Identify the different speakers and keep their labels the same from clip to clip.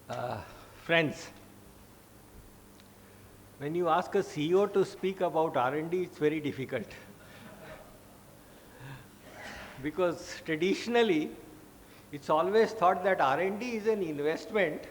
Speaker 1: Uh, Friends, when you ask a CEO to speak about R&D, it's very difficult. Because traditionally, it's always thought that R&D is an investment.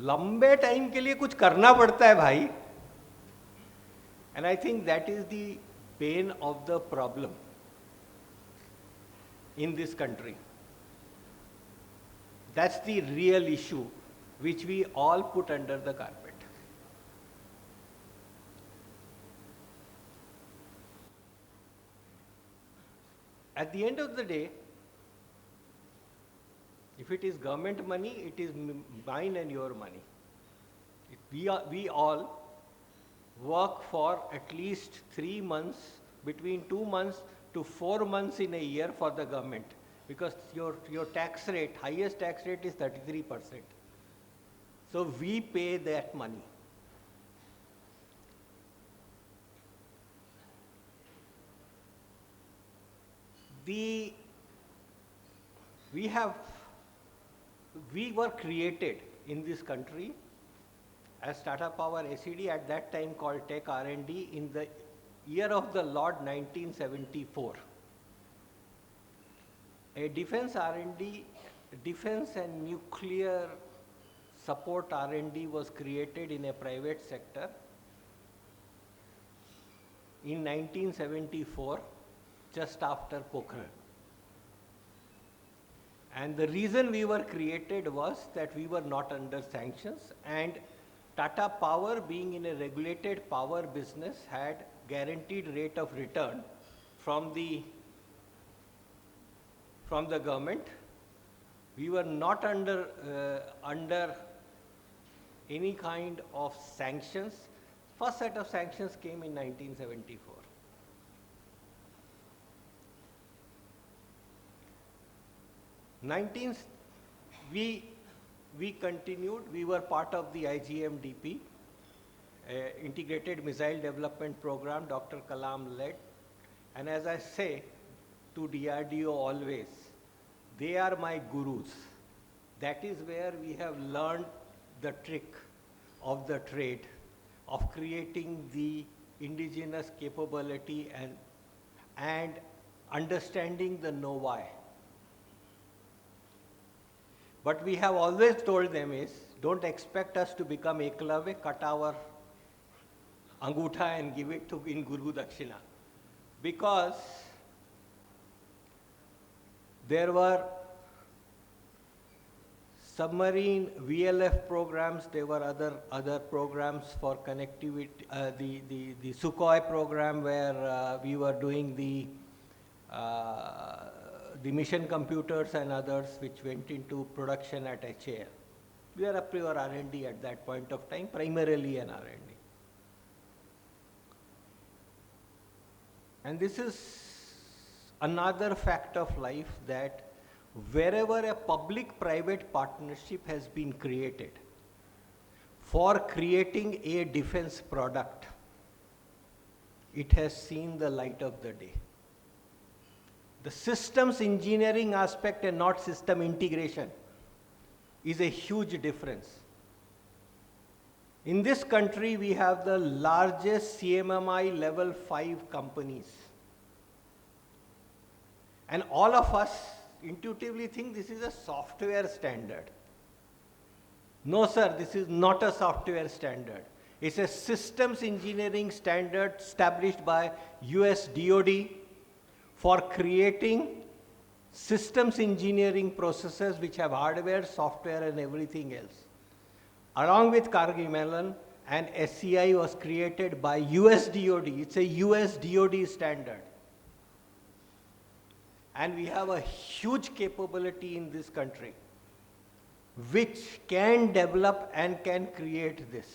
Speaker 1: लंबे time के लिए कुछ करना पड़ता है भाई. And I think that is the pain of the problem in this country. That's the real issue which we all put under the carpet. At the end of the day, if it is government money, it is mine and your money. We all work for at least 3 months, between 2 months to 4 months in a year for the government, because your tax rate, highest tax rate is 33%. So we pay that money. We were created in this country as Tata Power SED, at that time called Tech R&D, in the year of the Lord 1974. A defense R&D, defense and nuclear support R&D was created in a private sector in 1974, just after Pokhran. And the reason we were created was that we were not under sanctions, and Tata Power, being in a regulated power business, had guaranteed rate of return from the government. We were not under any kind of sanctions. First set of sanctions came in 1974. We continued. We were part of the IGMDP, Integrated Missile Development Program, Dr. Kalam led. And as I say to DRDO always, they are my gurus. That is where we have learned the trick of the trade, of creating the indigenous capability and understanding the know-why. But we have always told them is, don't expect us to become Eklavya, cut our angutha and give it to in Guru Dakshina. Because there were submarine VLF programs, there were other programs for connectivity, the Sukhoi program where we were doing the mission computers and others which went into production at HAL. We are a pure R&D at that point of time, primarily an R&D. And this is another fact of life, that wherever a public-private partnership has been created for creating a defense product, it has seen the light of the day. The systems engineering aspect and not system integration is a huge difference. In this country, we have the largest CMMI level 5 companies. And all of us intuitively think this is a software standard. No, sir, this is not a software standard. It's a systems engineering standard established by US DoD for creating systems engineering processes which have hardware, software, and everything else. Along with Carnegie Mellon, and SCI was created by US DoD. It's a US DoD standard. And we have a huge capability in this country which can develop and can create this.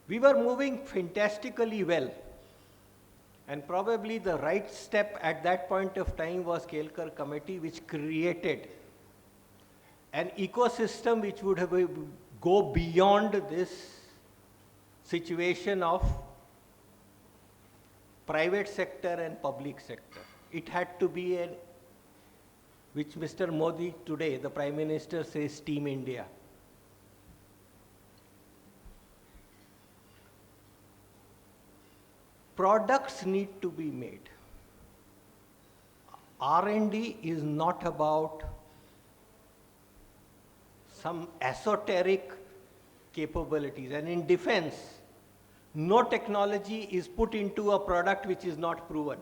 Speaker 1: We were moving fantastically well. And probably the right step at that point of time was Kelkar Committee, which created an ecosystem which would have go beyond this situation of private sector and public sector. It had to be a which Mr. Modi today, the Prime Minister, says Team India. Products need to be made. R&D is not about some esoteric capabilities. And in defense, no technology is put into a product which is not proven.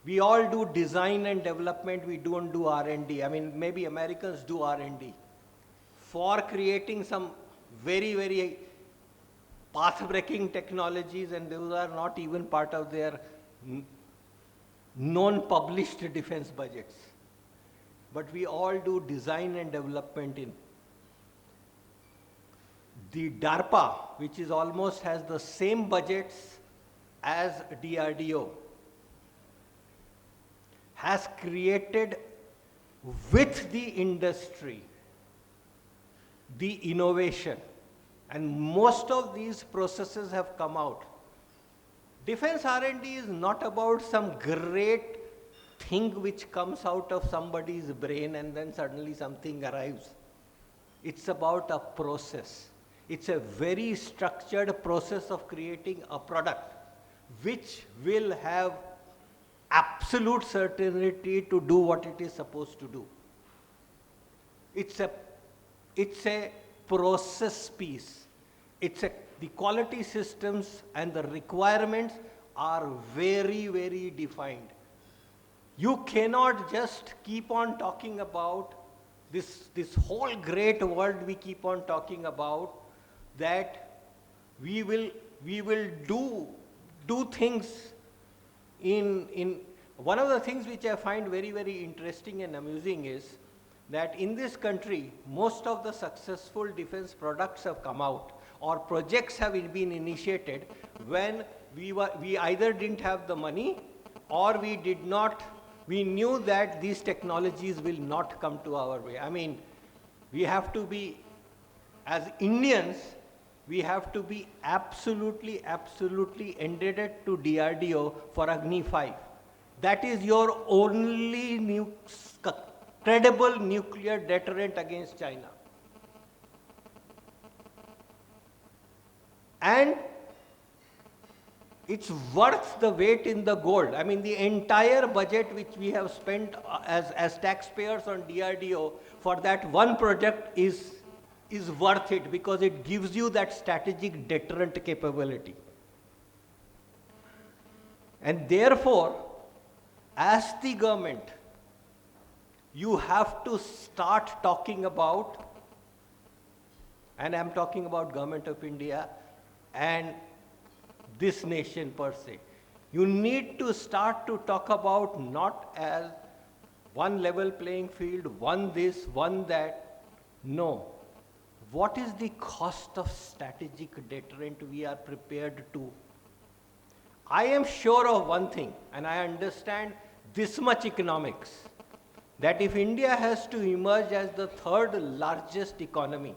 Speaker 1: We all do design and development, we don't do R&D. I mean, maybe Americans do R&D for creating some very, very path-breaking technologies, and those are not even part of their non-published defense budgets. But we all do design and development in. The DARPA, which is almost has the same budgets as DRDO, has created with the industry the innovation. And most of these processes have come out. Defense R&D is not about some great thing which comes out of somebody's brain and then suddenly something arrives. It's about a process. It's a very structured process of creating a product which will have absolute certainty to do what it is supposed to do. It's a process piece. The quality systems and the requirements are very, very defined. You cannot just keep on talking about this whole great world we keep on talking about, that we will do things in one of the things which I find very, very interesting and amusing is that in this country, most of the successful defense products have come out, or projects have been initiated when we either didn't have the money, or we knew that these technologies will not come to our way. I mean, we have to be, as Indians, we have to be absolutely, absolutely indebted to DRDO for Agni 5. That is your only credible nuclear deterrent against China. And it's worth the weight in the gold. I mean, the entire budget which we have spent as taxpayers on DRDO for that one project is worth it, because it gives you that strategic deterrent capability. And therefore, as the government, you have to start talking about, and I'm talking about Government of India and this nation per se, you need to start to talk about not as one level playing field, one this, one that. No. What is the cost of strategic deterrent we are prepared to? I am sure of one thing, and I understand this much economics, that if India has to emerge as the third largest economy,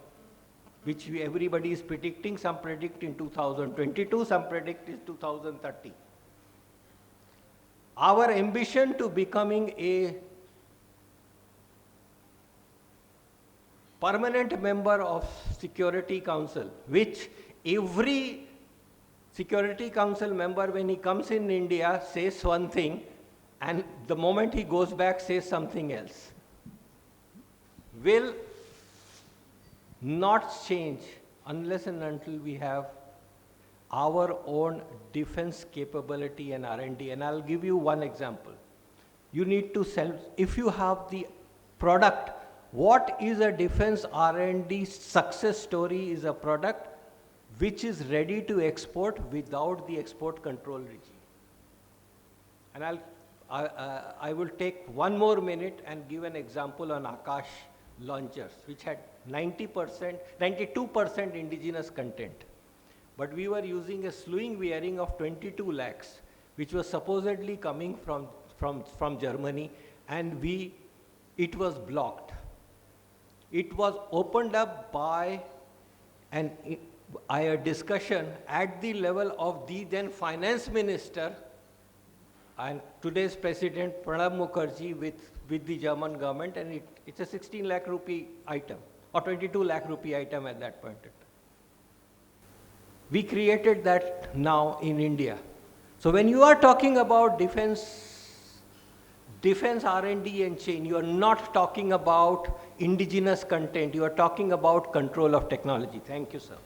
Speaker 1: which everybody is predicting, some predict in 2022, some predict in 2030. Our ambition to becoming a permanent member of Security Council, which every Security Council member, when he comes in India, says one thing, and the moment he goes back, says something else, will not change unless and until we have our own defense capability and R&D. And I'll give you one example. You need to sell, if you have the product, what is a defense R&D success story is a product which is ready to export without the export control regime. And I will take one more minute and give an example on Akash launchers, which had 92% indigenous content. But we were using a slewing bearing of 22 lakhs, which was supposedly coming from Germany, and it was blocked. It was opened up by a discussion at the level of the then finance minister and today's President Pranab Mukherjee with with the German government, and it's a 16 lakh rupee item or 22 lakh rupee item at that point in time. We created that now in India. So when you are talking about defense R&D and chain, you are not talking about indigenous content, you are talking about control of technology. Thank you, sir.